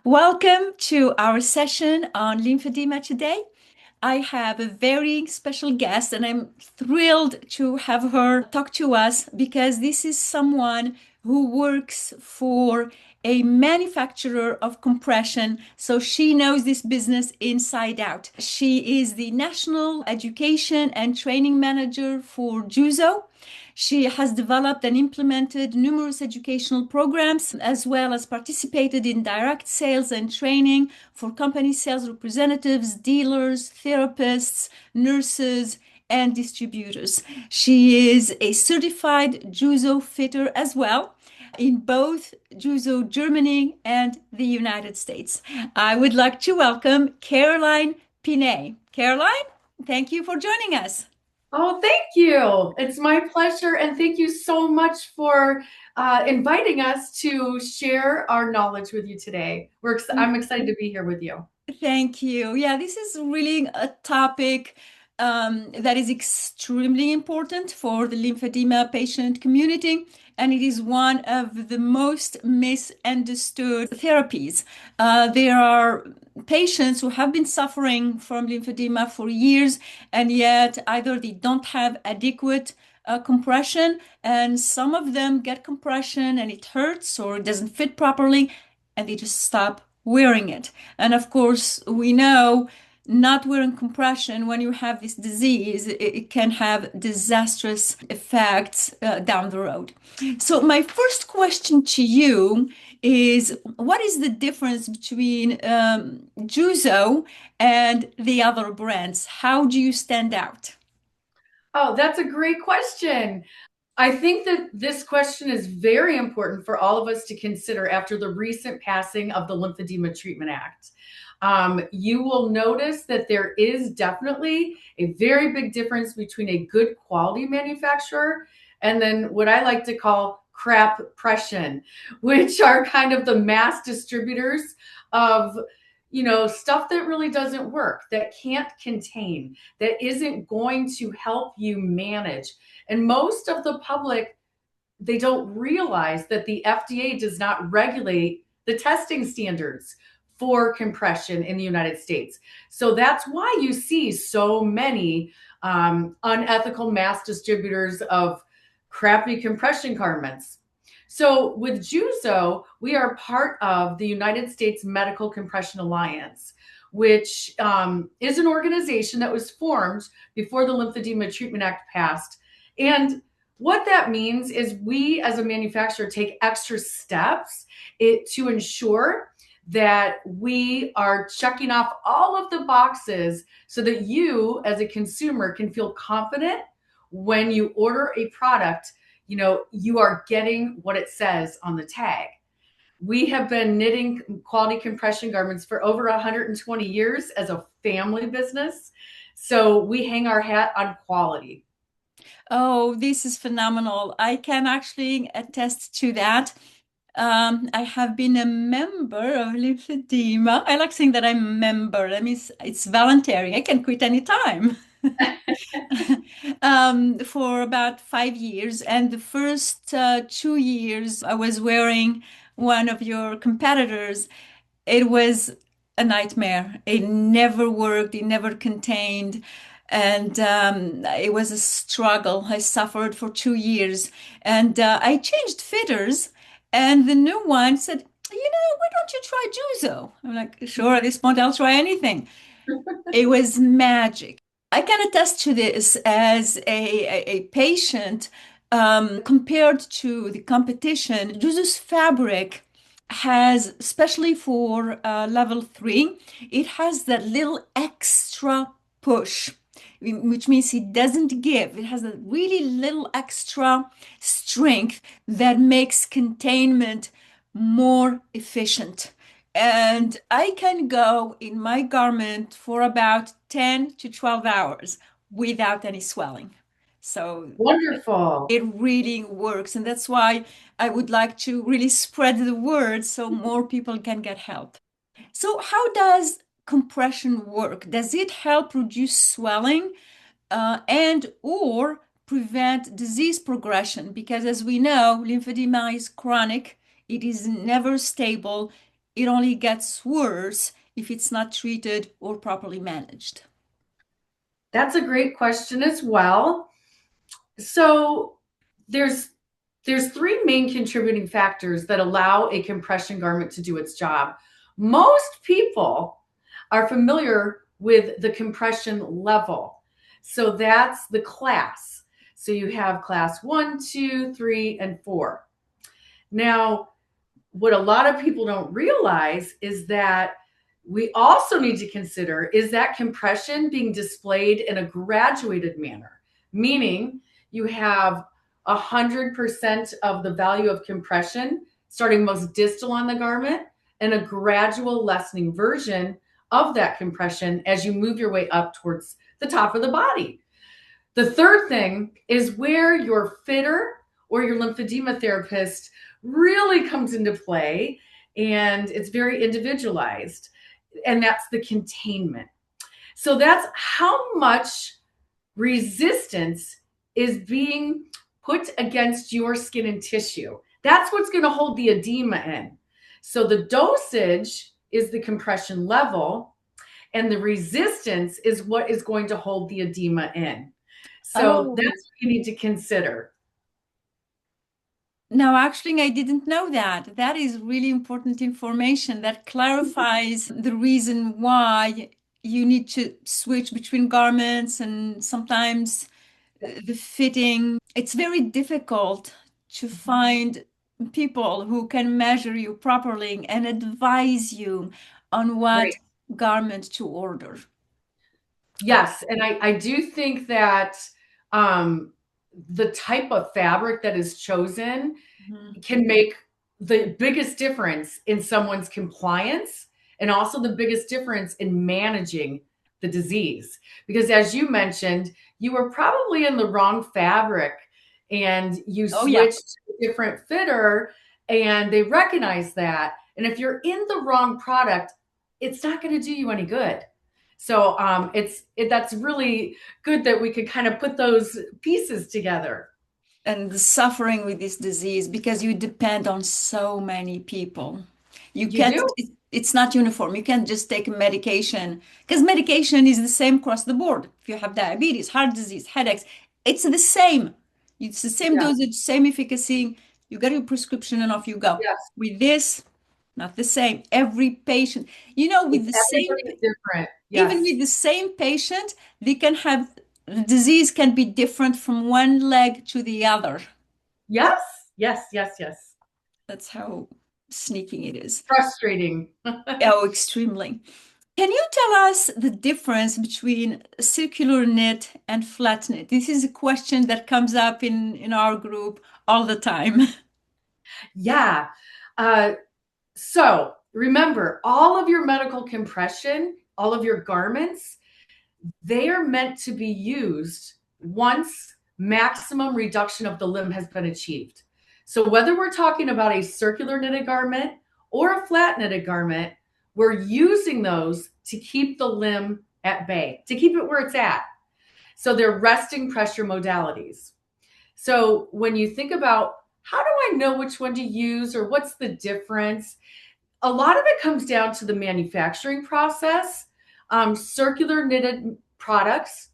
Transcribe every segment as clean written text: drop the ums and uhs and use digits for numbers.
Welcome to our session on lymphedema today. I have a very special guest, and I'm thrilled to have her talk to us because this is someone who works for a manufacturer of compression, so she knows this business inside out. She is the National Education and Training Manager for JUZO. She has developed and implemented numerous educational programs, as well as participated in direct sales and training for company sales representatives, dealers, therapists, nurses, and distributors. She is a certified JUZO fitter as well in both JUZO Germany and the United States. I would like to welcome Caroline Pinney. Caroline, thank you for joining us. Oh, thank you. It's my pleasure. And thank you so much for inviting us to share our knowledge with you today. I'm excited to be here with you. Thank you. Yeah, this is really a topic that is extremely important for the lymphedema patient community, and it is one of the most misunderstood therapies. There are patients who have been suffering from lymphedema for years, and yet either they don't have adequate compression, and some of them get compression and it hurts or it doesn't fit properly, and they just stop wearing it. And of course, we know not wearing compression when you have this disease, it can have disastrous effects down the road. So, my first question to you is what is the difference between Juzo and the other brands? How do you stand out? Oh, that's a great question. I think that this question is very important for all of us to consider after the recent passing of the Lymphedema Treatment Act. You will notice that there is definitely a very big difference between a good quality manufacturer and then what I like to call crap pression, which are kind of the mass distributors of stuff that really doesn't work, that can't contain, that isn't going to help you manage. And most of the public, they don't realize that the FDA does not regulate the testing standards for compression in the United States. So that's why you see so many unethical mass distributors of crappy compression garments. So with JUZO, we are part of the United States Medical Compression Alliance, which is an organization that was formed before the Lymphedema Treatment Act passed. And what that means is we as a manufacturer take extra steps to ensure that we are checking off all of the boxes so that you as a consumer can feel confident when you order a product, you are getting what it says on the tag. We have been knitting quality compression garments for over 120 years as a family business. So we hang our hat on quality. Oh, this is phenomenal. I can actually attest to that. I have been a member of Lymphedema. I like saying that I'm a member. That means it's voluntary. I can quit anytime. For about 5 years. And the first 2 years, I was wearing one of your competitors. It was a nightmare. It never worked, it never contained. And it was a struggle. I suffered for 2 years. And I changed fitters. And the new one said, why don't you try Juzo? I'm like, sure, at this point, I'll try anything. It was magic. I can attest to this as a patient. Compared to the competition, Juzu's fabric has, especially for level 3, it has that little extra push, which means it doesn't give. It has a really little extra strength that makes containment more efficient. And I can go in my garment for about 10 to 12 hours without any swelling. So Wonderful. it really works. And that's why I would like to really spread the word so more people can get help. So, how does compression work? Does it help reduce swelling and or prevent disease progression? Because as we know, lymphedema is chronic. It is never stable. it only gets worse if it's not treated or properly managed. That's a great question as well. So there's there's three main contributing factors that allow a compression garment to do its job. Most people are familiar with the compression level. So that's the class. So you have class 1, 2, 3, and 4. Now, what a lot of people don't realize is that we also need to consider, is that compression being displayed in a graduated manner, meaning you have 100% of the value of compression starting most distal on the garment and a gradual lessening version of that compression as you move your way up towards the top of the body. The third thing is where your fitter or your lymphedema therapist really comes into play, and it's very individualized, and that's the containment. So that's how much resistance is being put against your skin and tissue. That's what's going to hold the edema in. So the dosage is the compression level, and the resistance is what is going to hold the edema in. So that's Oh, what you need to consider. no, actually, I didn't know that. That is really important information that clarifies the reason why you need to switch between garments and sometimes the fitting. It's very difficult to find people who can measure you properly and advise you on what Right. garment to order. Yes. And I do think that um, the type of fabric that is chosen Mhm. can make the biggest difference in someone's compliance and also the biggest difference in managing the disease. Because as you mentioned, you were probably in the wrong fabric and you Oh, yeah. switched to a different fitter and they recognize that. And if you're in the wrong product, it's not going to do you any good. So that's really good that we could kind of put those pieces together. And the suffering with this disease because you depend on so many people. You You can't, do? it's not uniform. You can't just take a medication because medication is the same across the board. If you have diabetes, heart disease, headaches, it's the same. It's the same Yes. dosage, same efficacy. You get your prescription and off you go. Yes. With this, not the same. Every patient, with the same, Everybody's different. even Yes. with the same patient, they can have, the disease can be different from one leg to the other. Yes. Yes. Yes. Yes. That's how sneaking it is. Frustrating. Oh, extremely. Can you tell us the difference between circular knit and flat knit? This is a question that comes up in our group all the time. Yeah. Uh, so remember, all of your medical compression, all of your garments, they are meant to be used once maximum reduction of the limb has been achieved. So whether we're talking about a circular knitted garment or a flat knitted garment, we're using those to keep the limb at bay, to keep it where it's at. So they're resting pressure modalities. So when you think about how do I know which one to use or what's the difference, a lot of it comes down to the manufacturing process. Circular knitted products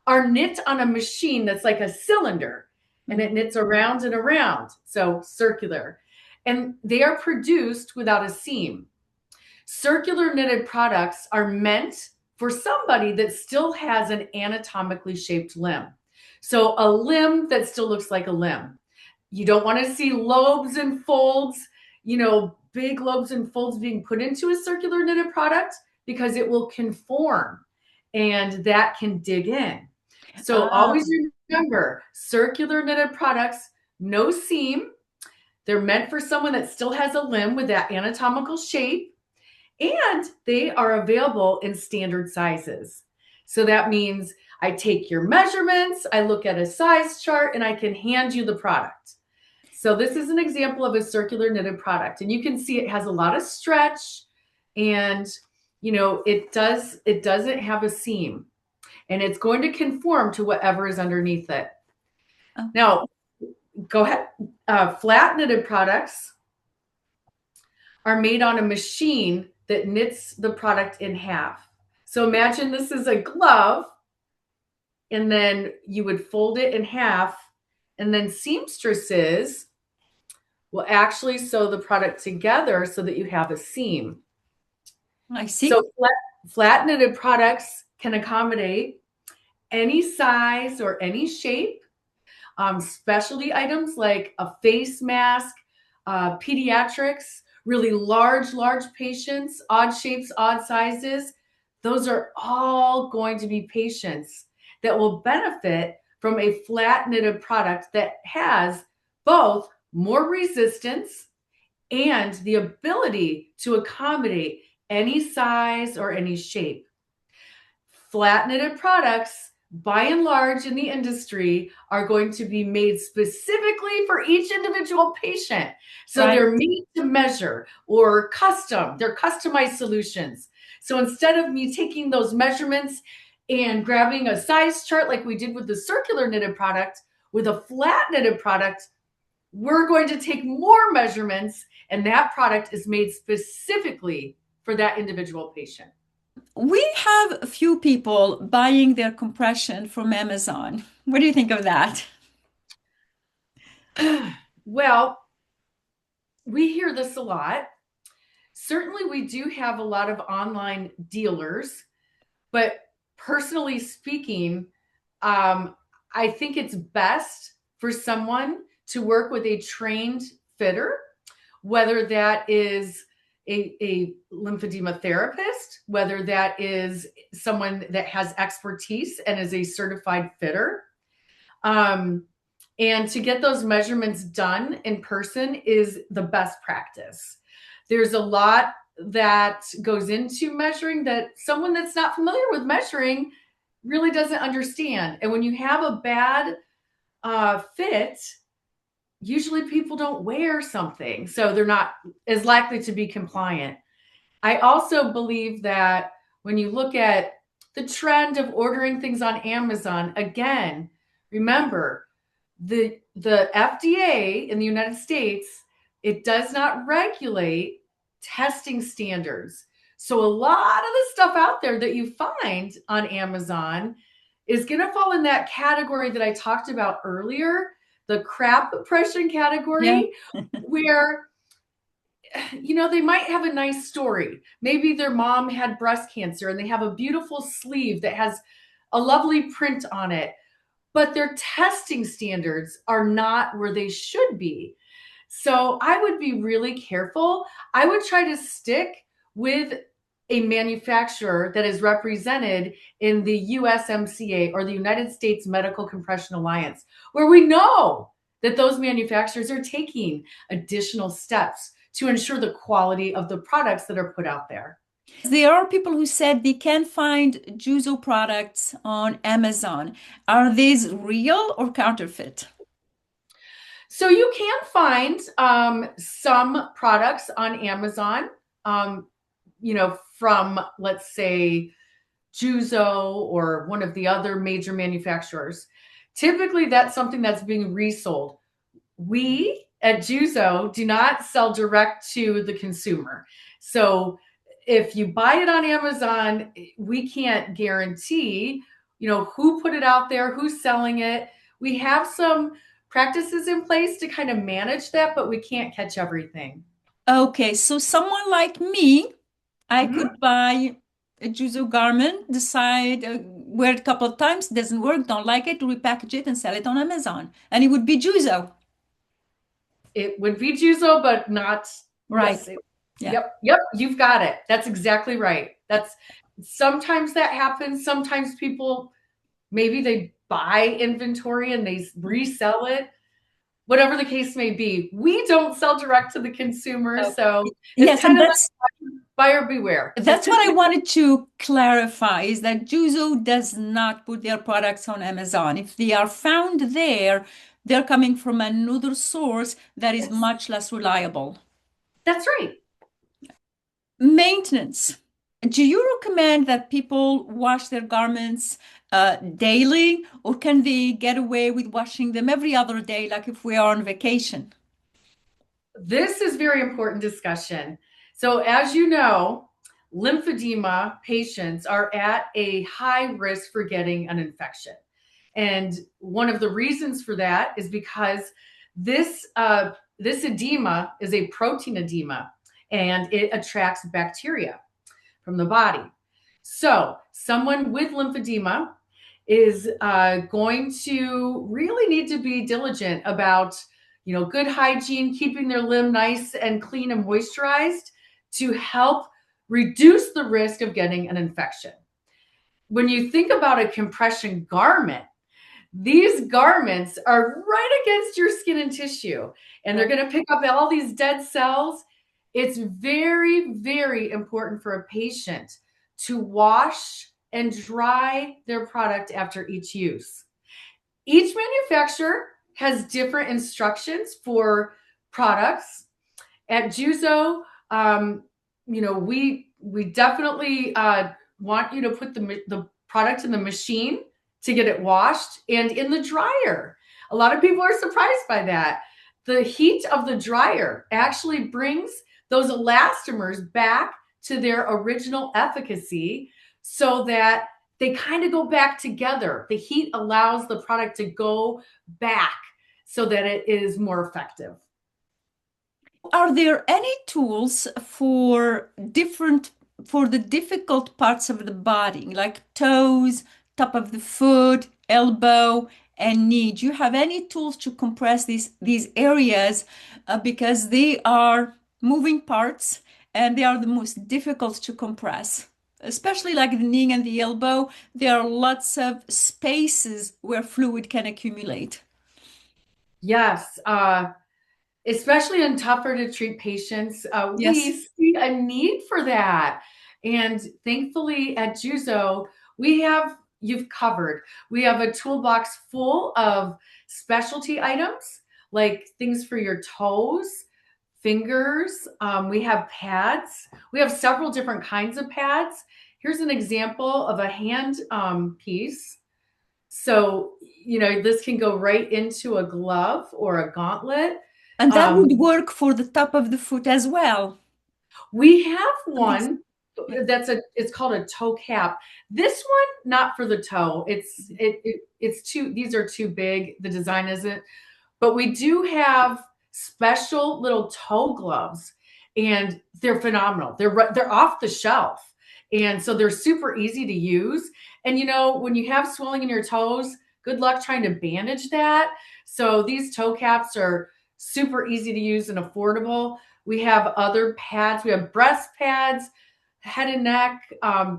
are knit on a machine that's like a cylinder and it knits around and around. So circular. And they are produced without a seam. Circular knitted products are meant for somebody that still has an anatomically shaped limb. So a limb that still looks like a limb. You don't want to see lobes and folds, big lobes and folds being put into a circular knitted product because it will conform and that can dig in. So Ah, always remember circular knitted products, no seam. They're meant for someone that still has a limb with that anatomical shape, and they are available in standard sizes. So that means I take your measurements, I look at a size chart, and I can hand you the product. So this is an example of a circular knitted product, and you can see it has a lot of stretch, and it doesn't have a seam, and it's going to conform to whatever is underneath it. okay. Now, go ahead. Flat knitted products are made on a machine that knits the product in half. So imagine this is a glove, and then you would fold it in half, and then seamstresses will actually sew the product together so that you have a seam. I see. So flat knitted products can accommodate any size or any shape. Specialty items like a face mask, pediatrics, really large patients, odd shapes, odd sizes. Those are all going to be patients that will benefit from a flat knitted product that has both more resistance and the ability to accommodate any size or any shape. Flat knitted products, by and large in the industry, are going to be made specifically for each individual patient. So Right. they're made to measure or custom, they're customized solutions. So instead of me taking those measurements and grabbing a size chart like we did with the circular knitted product, with a flat knitted product, we're going to take more measurements, and that product is made specifically for that individual patient. We have a few people buying their compression from Amazon. What do you think of that? Well, we hear this a lot. Certainly, we do have a lot of online dealers, but personally speaking, I think it's best for someone to work with a trained fitter, whether that is a lymphedema therapist, whether that is someone that has expertise and is a certified fitter. Um, and to get those measurements done in person is the best practice. There's a lot that goes into measuring that someone that's not familiar with measuring really doesn't understand. And when you have a bad fit, usually people don't wear something, so they're not as likely to be compliant. I also believe that when you look at the trend of ordering things on Amazon, again, remember the FDA in the United States, it does not regulate testing standards. So a lot of the stuff out there that you find on Amazon is going to fall in that category that I talked about earlier, the crap impression Yeah. category, where they might have a nice story. Maybe their mom had breast cancer and they have a beautiful sleeve that has a lovely print on it, but their testing standards are not where they should be. So I would be really careful. I would try to stick with a manufacturer that is represented in the USMCA, or the United States Medical Compression Alliance, where we know that those manufacturers are taking additional steps to ensure the quality of the products that are put out there. There are people who said they can find JUZO products on Amazon. Are these real or counterfeit? So you can find some products on Amazon, from, let's say, JUZO or one of the other major manufacturers. Typically, that's something that's being resold. We at JUZO do not sell direct to the consumer. So if you buy it on Amazon, we can't guarantee, who put it out there, who's selling it. We have some practices in place to kind of manage that, but we can't catch everything. Okay, so someone like me, I Mhm. could buy a JUZO garment, decide, wear it a couple of times, doesn't work, don't like it, repackage it and sell it on Amazon. And it would be JUZO. It would be JUZO, but not, Right. yes. Yeah. Yep, you've got it. That's exactly right. That's sometimes that happens. Sometimes people, maybe they buy inventory and they resell it. Whatever the case may be, we don't sell direct to the consumer, Okay. so it's Yes, kind and of like buyer beware. that's what I wanted to clarify is that JUZO does not put their products on Amazon. If they are found there, they're coming from another source that is Yes, much less reliable. that's right. Maintenance. Do you recommend that people wash their garments daily, or can they get away with washing them every other day, like if we are on vacation? this is very important discussion. So as you know, lymphedema patients are at a high risk for getting an infection. And one of the reasons for that is because this edema is a protein edema, and it attracts bacteria from the body. So someone with lymphedema is going to really need to be diligent about, good hygiene, keeping their limb nice and clean and moisturized to help reduce the risk of getting an infection. When you think about a compression garment, these garments are right against your skin and tissue, and they're going to pick up all these dead cells. It's very, very important for a patient to wash and dry their product after each use. Each manufacturer has different instructions for products. At JUZO, we definitely want you to put the product in the machine to get it washed and in the dryer. A lot of people are surprised by that. The heat of the dryer actually brings those elastomers back to their original efficacy so that they kind of go back together. The heat allows the product to go back so that it is more effective. Are there any tools for the difficult parts of the body, like toes, top of the foot, elbow, and knee? Do you have any tools to compress these areas because they are moving parts and they are the most difficult to compress? Especially like the knee and the elbow, there are lots of spaces where fluid can accumulate. Yes, especially in tougher to treat patients, we Yes. see a need for that. And thankfully at JUZO, you've covered. We have a toolbox full of specialty items, like things for your toes, fingers. We have pads. We have several different kinds of pads. Here's an example of a hand piece. So, this can go right into a glove or a gauntlet. And that would Um, work for the top of the foot as well. we have This, one yeah. it's called a toe cap. This one, not for the toe. These are too big. The design isn't, but we do have special little toe gloves, and they're phenomenal. They're off the shelf. And so they're super easy to use. And when you have swelling in your toes, good luck trying to bandage that. So these toe caps are super easy to use and affordable. We have other pads. We have breast pads, head and neck.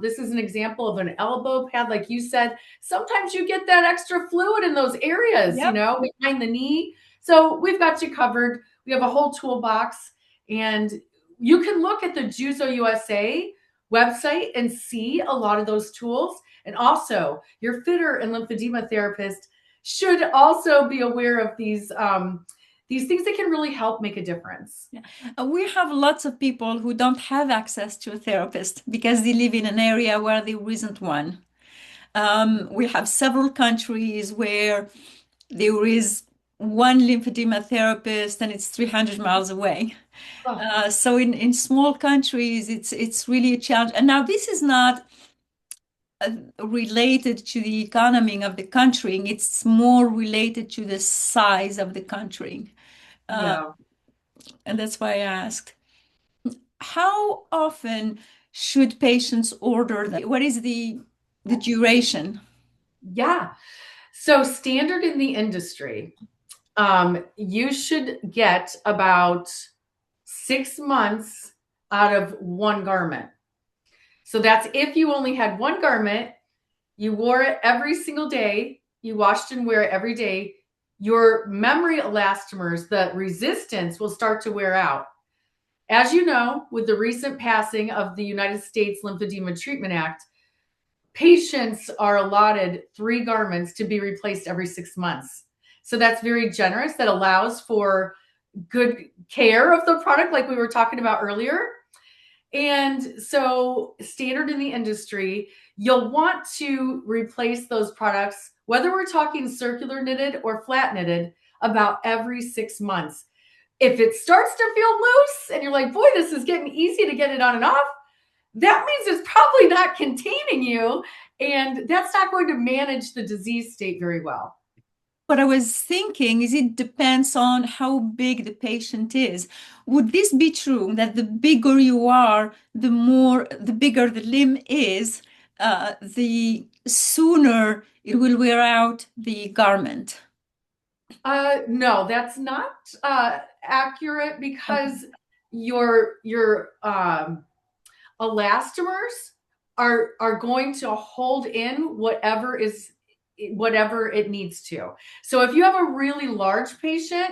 This is an example of an elbow pad. Like you said, sometimes you get that extra fluid in those areas, Yep. behind the knee. So we've got you covered. We have a whole toolbox, and you can look at the JUZO USA website and see a lot of those tools. And also, your fitter and lymphedema therapist should also be aware of these things that can really help make a difference. Yeah. We have lots of people who don't have access to a therapist because they live in an area where there isn't one. We have several countries where there is one lymphedema therapist and it's 300 miles away. Oh, So in small countries, it's really a challenge. And now this is not related to the economy of the country. It's more related to the size of the country. Uh, yeah. and that's why I asked. How often should patients order them? What is the duration? Yeah. So standard in the industry, you should get about 6 months out of one garment. So that's if you only had one garment, you wore it every single day, you washed and wear it every day, your memory elastomers, the resistance will start to wear out. As you know, with the recent passing of the United States Lymphedema Treatment Act, patients are allotted 3 garments to be replaced every 6 months. So that's very generous. That allows for good care of the product, like we were talking about earlier. And so, standard in the industry, you'll want to replace those products, whether we're talking circular knitted or flat knitted, about every 6 months. If it starts to feel loose and you're like, boy, this is getting easy to get it on and off, that means it's probably not containing you, and that's not going to manage the disease state very well. What I was thinking is it depends on how big the patient is. Would this be true that the bigger you are, the bigger the limb is, the sooner it will wear out the garment? No, that's not accurate, Okay. because your elastomers are going to hold in whatever it needs to. So if you have a really large patient,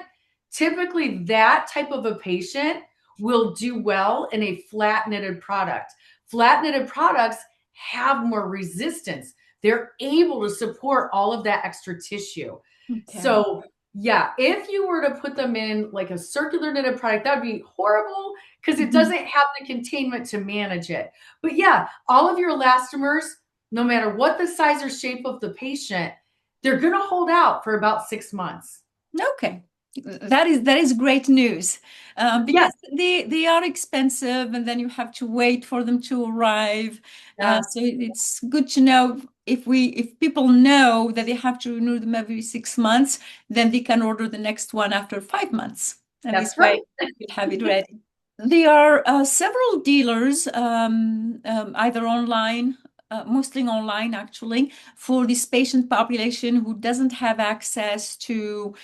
typically that type of a patient will do well in a flat knitted product. Flat knitted products have more resistance. They're able to support all of that extra tissue. Okay. So yeah, if you were to put them in like a circular knitted product, that would be horrible because it Mhm. doesn't have the containment to manage it. But yeah, all of your elastomers, no matter what the size or shape of the patient, they're going to hold out for about 6 months. Okay. That is great news, Yes, because they are expensive, and then you have to wait for them to arrive. yes, So it's good to know if people know that they have to renew them every 6 months, then they can order the next one after 5 months, and this that's way right. you have it ready. There are several dealers, either online, mostly online actually, for this patient population who doesn't have access to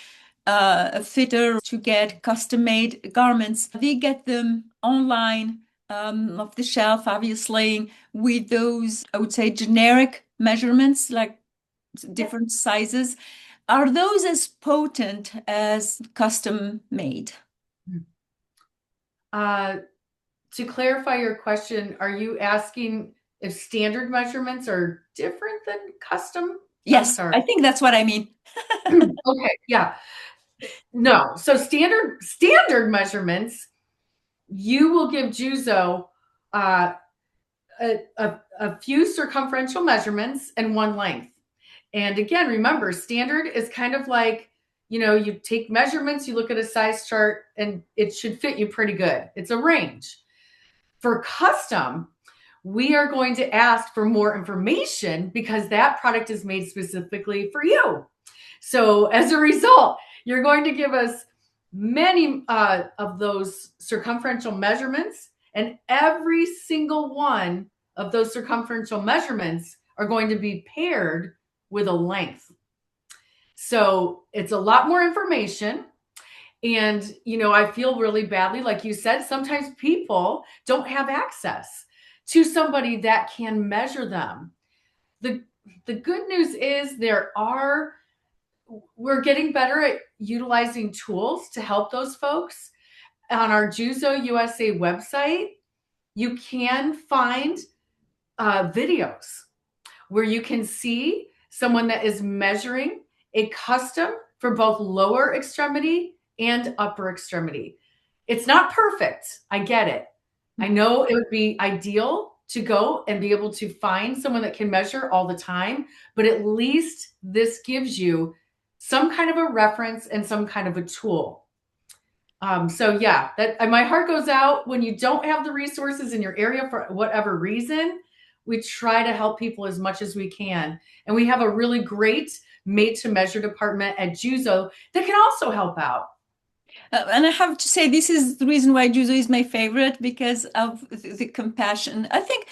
a fitter to get custom-made garments. They get them online, off the shelf, obviously, with those, I would say, generic measurements, like Yeah. different sizes. Are those as potent as custom made? Uh, to clarify your question, are you asking if standard measurements are different than custom? I'm Yes, sorry. I think that's what I mean. Okay, yeah. No. So standard measurements, you will give Juzo uh, a few circumferential measurements and one length. And again, remember, standard is kind of like, you take measurements, you look at a size chart, and it should fit you pretty good. It's a range. For custom, we are going to ask for more information because that product is made specifically for you. So as a result, you're going to give us many of those circumferential measurements, and every single one of those circumferential measurements are going to be paired with a length. So it's a lot more information. And, I feel really badly. Like you said, sometimes people don't have access to somebody that can measure them. The, the good news is we're getting better at utilizing tools to help those folks. On our JUZO USA website, you can find videos where you can see someone that is measuring a custom for both lower extremity and upper extremity. It's not perfect. I get it. I know it would be ideal to go and be able to find someone that can measure all the time, but at least this gives you some kind of a reference and some kind of a tool. So yeah, that my heart goes out when you don't have the resources in your area for whatever reason. We try to help people as much as we can, and we have a really great made to measure department at Juzo that can also help out. And I have to say, this is the reason why Juzo is my favorite, because of the compassion. I think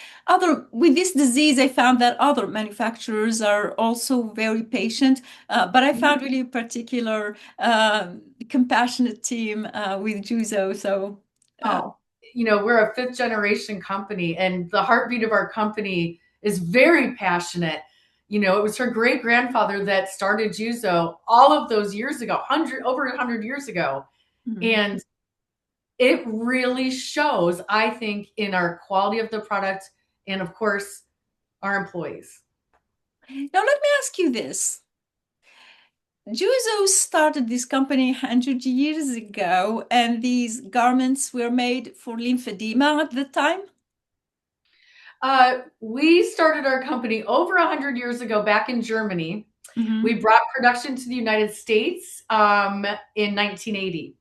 with this disease, I found that other manufacturers are also very patient, but I found really a particular compassionate team with Juzo. So, uh, Oh, we're a fifth generation company, and the heartbeat of our company is very passionate. It was her great grandfather that started Juzo all of those years ago, over 100 years ago. mhm. And it really shows, I think, in our quality of the product and, of course, our employees. Now let me ask you this. Juzo started this company 100 years ago, and these garments were made for lymphedema at the time. We started our company over 100 years ago back in Germany. We Mhm. brought production to the United States in 1980.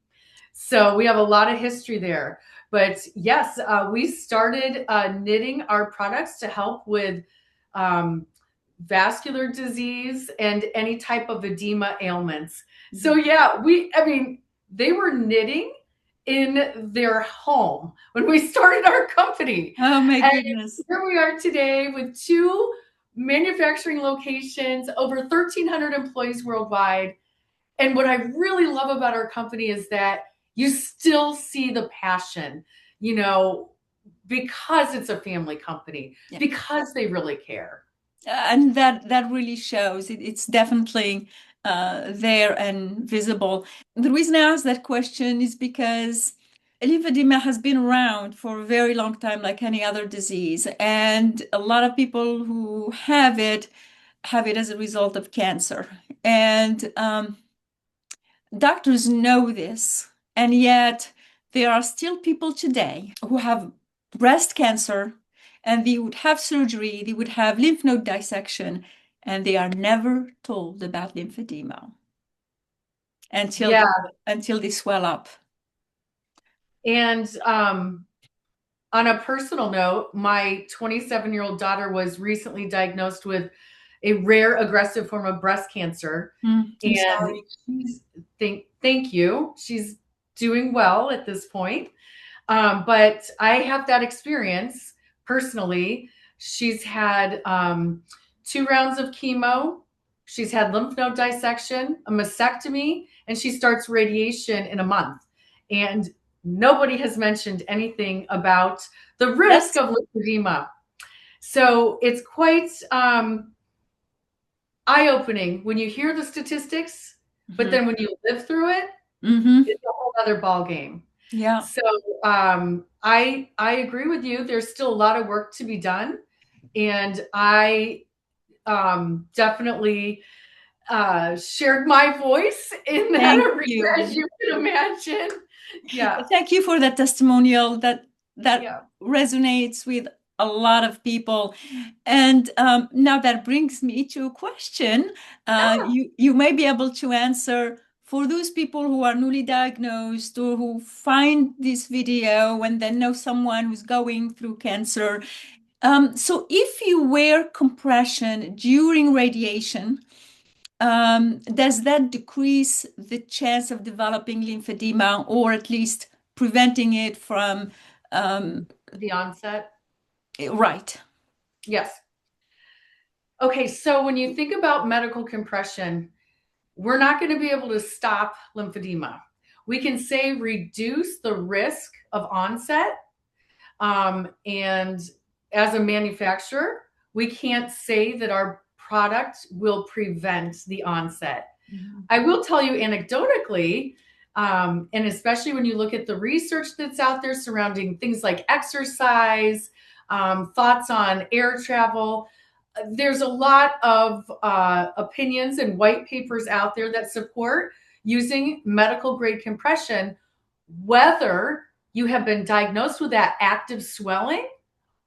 So we have a lot of history there. But yes, we started knitting our products to help with um, vascular disease and any type of edema ailments. So yeah, I mean, they were knitting in their home when we started our company. Oh my And goodness. here we are today with two manufacturing locations, over 1,300 employees worldwide. And what I really love about our company is that you still see the passion, you know, because it's a family company, Yeah. because they really care. And that really shows. It's definitely there and visible. The reason I asked that question is because lymphedema has been around for a very long time, like any other disease, and a lot of people who have it as a result of cancer. And doctors know this, and yet there are still people today who have breast cancer and they would have surgery, they would have lymph node dissection, and they are never told about lymphedema until Yeah. until they swell up. And on a personal note, my 27-year-old daughter was recently diagnosed with a rare aggressive form of breast cancer. I'm And sorry. thank you. She's doing well at this point. But I have that experience personally. She's had 2 rounds of chemo. She's had lymph node dissection, a mastectomy, and she starts radiation in a month. And nobody has mentioned anything about the risk That's of lymphedema. So it's quite eye-opening when you hear the statistics, but Mhm. then when you live through it, Mhm. it's a whole other ball game. Yeah. So I agree with you. There's still a lot of work to be done, and I definitely shared my voice in that Thank arena, as you. you can imagine. Yeah, Thank you for that testimonial that yeah, resonates with a lot of people. And now that brings me to a question. yeah. You may be able to answer for those people who are newly diagnosed or who find this video when they know someone who's going through cancer. So if you wear compression during radiation, does that decrease the chance of developing lymphedema or at least preventing it from, um, The onset. right? Yes. Okay, so when you think about medical compression, we're not going to be able to stop lymphedema. We can say reduce the risk of onset. And as a manufacturer, we can't say that our product will prevent the onset. Mhm. I will tell you anecdotally, and especially when you look at the research that's out there surrounding things like exercise, thoughts on air travel, there's a lot of opinions and white papers out there that support using medical grade compression, whether you have been diagnosed with that active swelling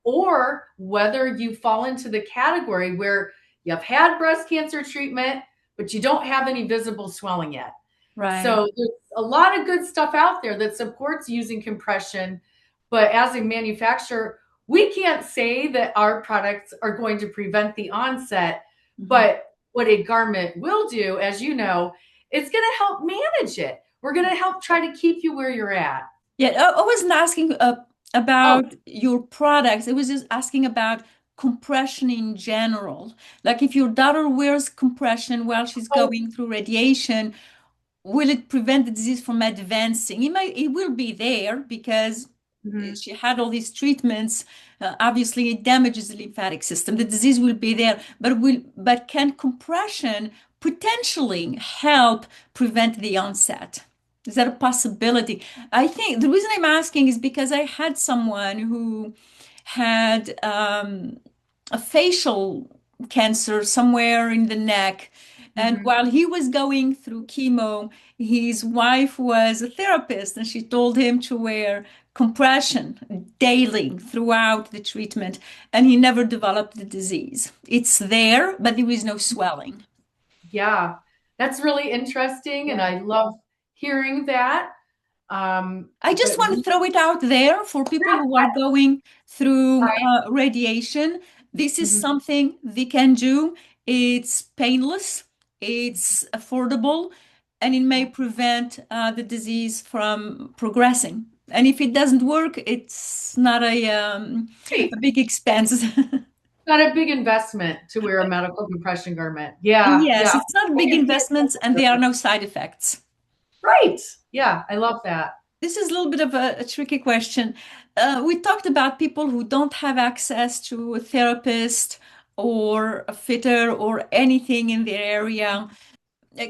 or whether you fall into the category where you've had breast cancer treatment, but you don't have any visible swelling yet. Right. So there's a lot of good stuff out there that supports using compression. But as a manufacturer, we can't say that our products are going to prevent the onset. Mhm. But what a garment will do, as you know, it's going to help manage it. We're going to help try to keep you where you're at. Yeah, I wasn't asking Oh, about your products. I was just asking about compression in general. Like if your daughter wears compression while she's oh, going through radiation, will it prevent the disease from advancing? It will be there because mhm. she had all these treatments. Obviously, it damages the lymphatic system. The disease will be there, but can compression potentially help prevent the onset? Is that a possibility? I think the reason I'm asking is because I had someone who had a facial cancer somewhere in the neck. And Mhm. while he was going through chemo, his wife was a therapist and she told him to wear compression daily throughout the treatment. And he never developed the disease. It's there, but there is no swelling. Yeah, that's really interesting, and Yeah. I love hearing that. I just But want to we, throw it out there for people who are going through I, radiation. This is mhm. something they can do. It's painless, it's affordable, and it may prevent the disease from progressing. And if it doesn't work, it's not a Great. big expense. Not a big investment to wear a medical compression garment. Yeah, Yes, yeah. it's not big It investments, and there are no side effects. Right. Yeah, I love that. This is a little bit of a tricky question. We talked about people who don't have access to a therapist or a fitter or anything in their area.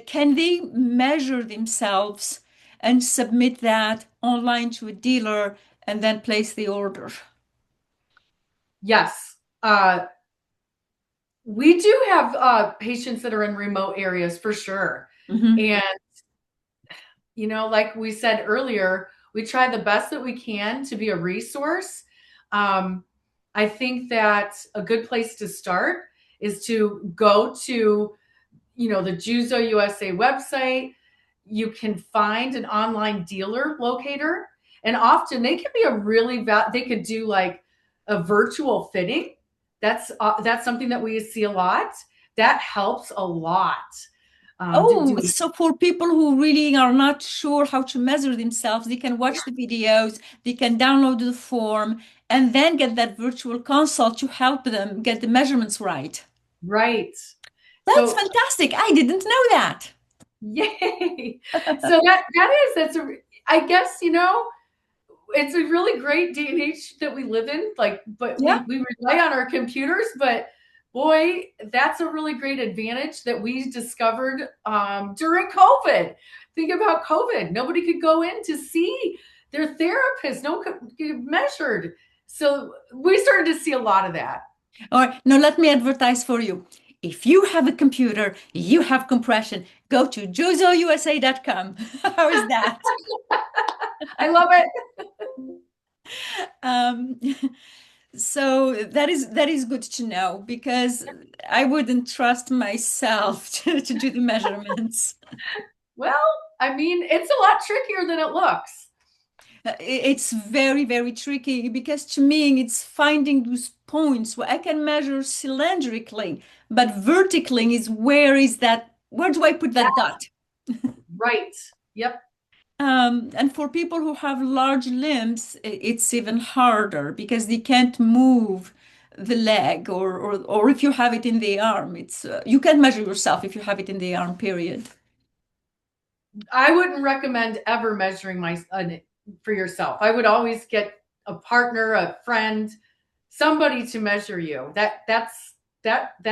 Can they measure themselves and submit that online to a dealer and then place the order? Yes. We do have patients that are in remote areas for sure. Hmm. And, like we said earlier, we try the best that we can to be a resource. Um, I think that a good place to start is to go to, the JUZO USA website. You can find an online dealer locator, and often they can be they could do like a virtual fitting. That's something that we see a lot. That helps a lot. Oh, Doing so for people who really are not sure how to measure themselves, they can watch the videos, they can download the form, and then get that virtual consult to help them get the measurements right. right. That's So fantastic. I didn't know that. yay. So that's a I guess it's a really great day and age that we live in. Like, but Yeah. we rely on our computers, but boy, that's a really great advantage that we discovered during COVID. Think about COVID. Nobody could go in to see their therapist. No one could get measured. So we started to see a lot of that. All right. Now let me advertise for you. If you have a computer, you have compression, go to juzousa.com. How is that? I love it. Um, so that is good to know because I wouldn't trust myself to do the measurements. Well, I mean, it's a lot trickier than it looks. It's very, very tricky because to me, it's finding those points where I can measure cylindrically, but vertically is where do I put that dot? Right. Yep. And for people who have large limbs, it's even harder because they can't move the leg or if you have it in the arm, you can't measure yourself if you have it in the arm, period. I wouldn't recommend ever measuring for yourself. I would always get a partner, a friend, somebody to measure you. That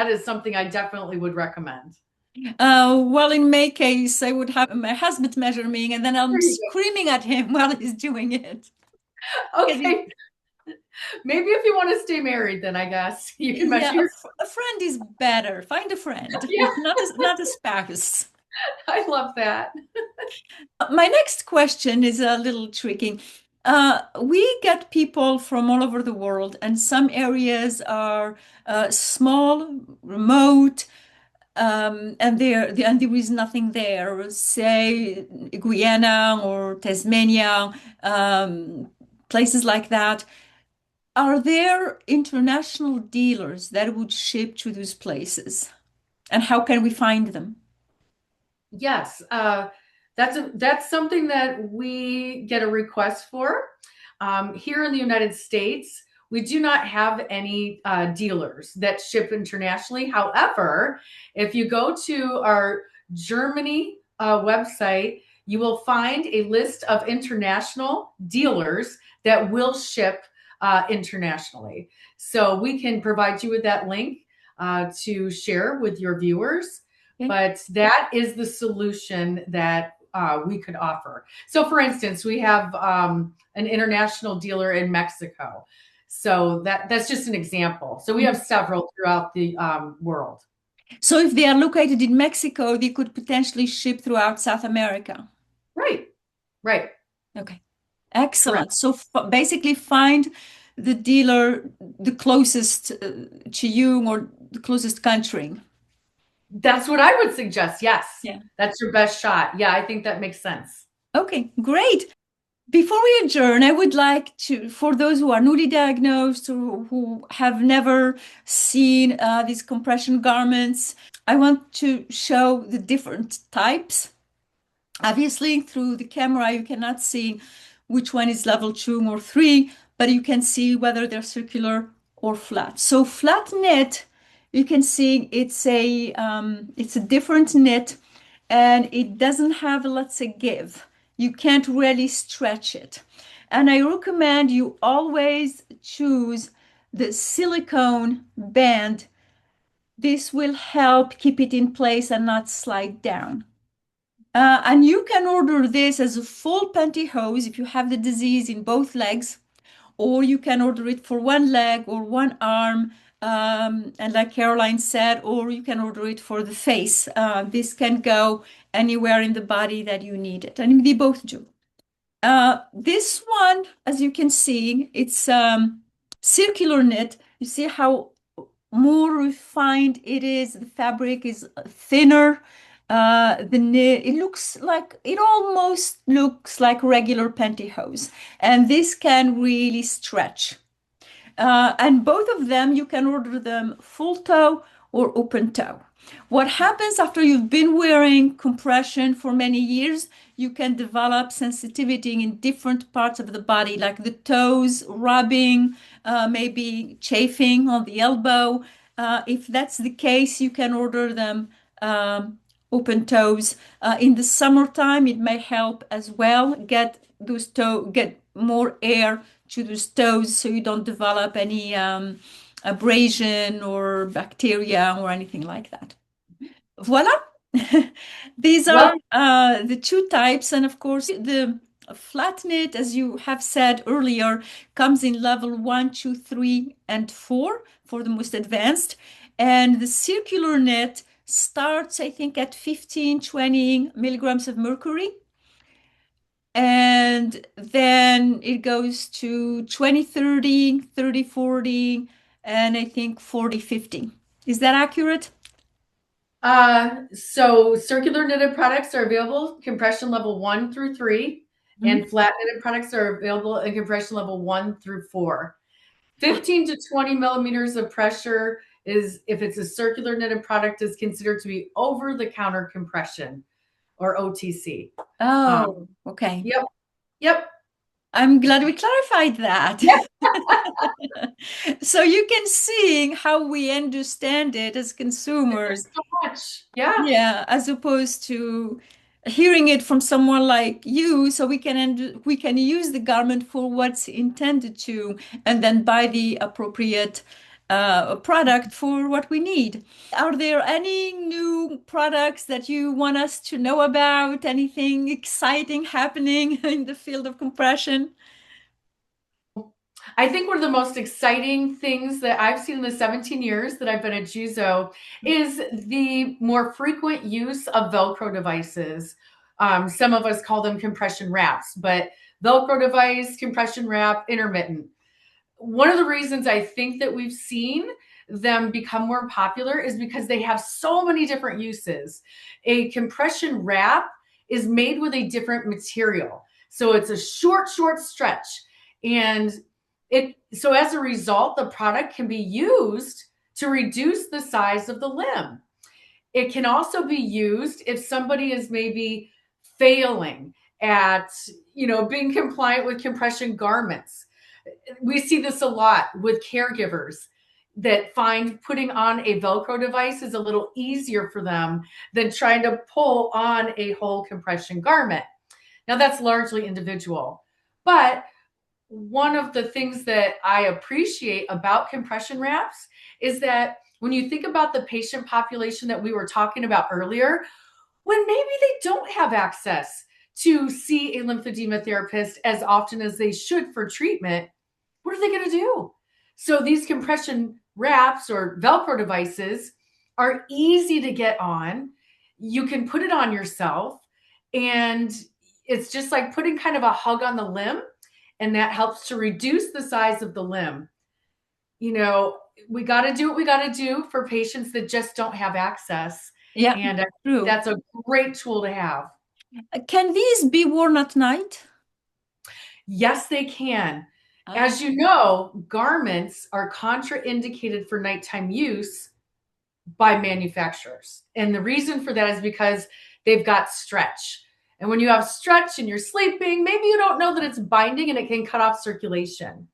is something I definitely would recommend. Well, in my case, I would have my husband measure me, and then I'm There you screaming at him while he's doing it. go. Because Okay, maybe if you want to stay married, then I guess you can yeah, measure your. a friend is better. Find a friend, Yeah, not a spouse. I love that. My next question is a little tricky. We get people from all over the world, and some areas are small, remote, and there is nothing there. Say Guyana or Tasmania, places like that. Are there international dealers that would ship to those places? And how can we find them? Yes, that's something that we get a request for. Here in the United States, we do not have any dealers that ship internationally. However, if you go to our Germany website, you will find a list of international dealers that will ship internationally. So we can provide you with that link to share with your viewers, Okay. but that is the solution that we could offer. So, for instance, we have an international dealer in Mexico. So that's just an example. So we have several throughout the world. So if they are located in Mexico, they could potentially ship throughout South America. Right, right, Okay. correct. Excellent. So basically find the dealer the closest to you or the closest country. That's what I would suggest. Yes, Yeah. that's your best shot. Yeah, I think that makes sense. Okay, great. Before we adjourn, I would like to, for those who are newly diagnosed or who have never seen these compression garments, I want to show the different types. Obviously, through the camera, you cannot see which one is level 2 or 3, but you can see whether they're circular or flat. So flat knit, you can see it's a different knit, and it doesn't have, let's say, give. You can't really stretch it. And I recommend you always choose the silicone band. This will help keep it in place and not slide down. And you can order this as a full pantyhose if you have the disease in both legs, or you can order it for one leg or one arm. And like Caroline said, or you can order it for the face. This can go anywhere in the body that you need it. And they both do. This one, as you can see, it's circular knit. You see how more refined it is. The fabric is thinner. The knit, it almost looks like regular pantyhose, and this can really stretch. And both of them, you can order them full toe or open toe. What happens after you've been wearing compression for many years, you can develop sensitivity in different parts of the body, like the toes, rubbing, maybe chafing on the elbow. If that's the case, you can order them open toes. In the summertime, it may help as well. Get more air to those toes so you don't develop any abrasion or bacteria or anything like that. Voila. These are Well, the two types. And of course, the flat knit, as you have said earlier, comes in level 1, 2, 3, and 4 for the most advanced. And the circular knit starts, I think, at 15, 20 milligrams of mercury. And then it goes to 20, 30, 30, 40, and I think 40, 50. Is that accurate? so circular knitted products are available compression level 1 through 3, Mhm. and flat knitted products are available in compression level 1 through 4. 15 to 20 millimeters of pressure is, if it's a circular knitted product, is considered to be over the counter compression or OTC. Oh, okay. Yep. Yep. I'm glad we clarified that. Yep. So you can see how we understand it as consumers. So much. Yeah. Yeah, as opposed to hearing it from someone like you, so we can use the garment for what's intended to, and then buy the appropriate product for what we need. Are there any new products that you want us to know about? Anything exciting happening in the field of compression? I think one of the most exciting things that I've seen in the 17 years that I've been at JUZO is the more frequent use of Velcro devices. Some of us call them compression wraps, but Velcro device, compression wrap, intermittent. One of the reasons I think that we've seen them become more popular is because they have so many different uses. A compression wrap is made with a different material. So it's a short stretch. And so as a result, the product can be used to reduce the size of the limb. It can also be used if somebody is maybe failing at, being compliant with compression garments. We see this a lot with caregivers that find putting on a Velcro device is a little easier for them than trying to pull on a whole compression garment. Now, that's largely individual. But one of the things that I appreciate about compression wraps is that when you think about the patient population that we were talking about earlier, when maybe they don't have access to see a lymphedema therapist as often as they should for treatment, what are they going to do? So these compression wraps or Velcro devices are easy to get on. You can put it on yourself, and it's just like putting kind of a hug on the limb, and that helps to reduce the size of the limb. We got to do what we got to do for patients that just don't have access. Yeah, And I think true. that's a great tool to have. Can these be worn at night? Yes, they can. Ah, As you know, garments are contraindicated for nighttime use by manufacturers. And the reason for that is because they've got stretch. And when you have stretch and you're sleeping, maybe you don't know that it's binding and it can cut off circulation.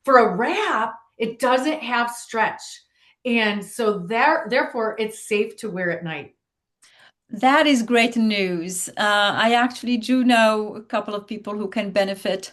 For a wrap, it doesn't have stretch. And so therefore it's safe to wear at night. that is great news. I actually do know a couple of people who can benefit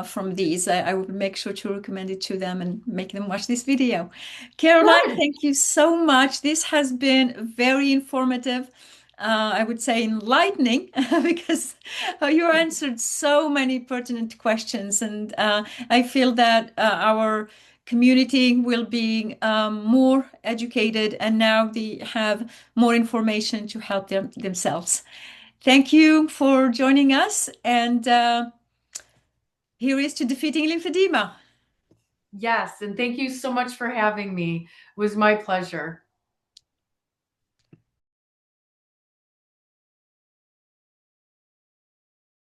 from these. I will make sure to recommend it to them and make them watch this video. Caroline, Good. thank you so much. This has been very informative. I would say enlightening because you answered so many pertinent questions, and I feel that our community will be more educated, and now they have more information to help themselves. Thank you for joining us, and here is to defeating lymphedema. Yes. And thank you so much for having me. It was my pleasure.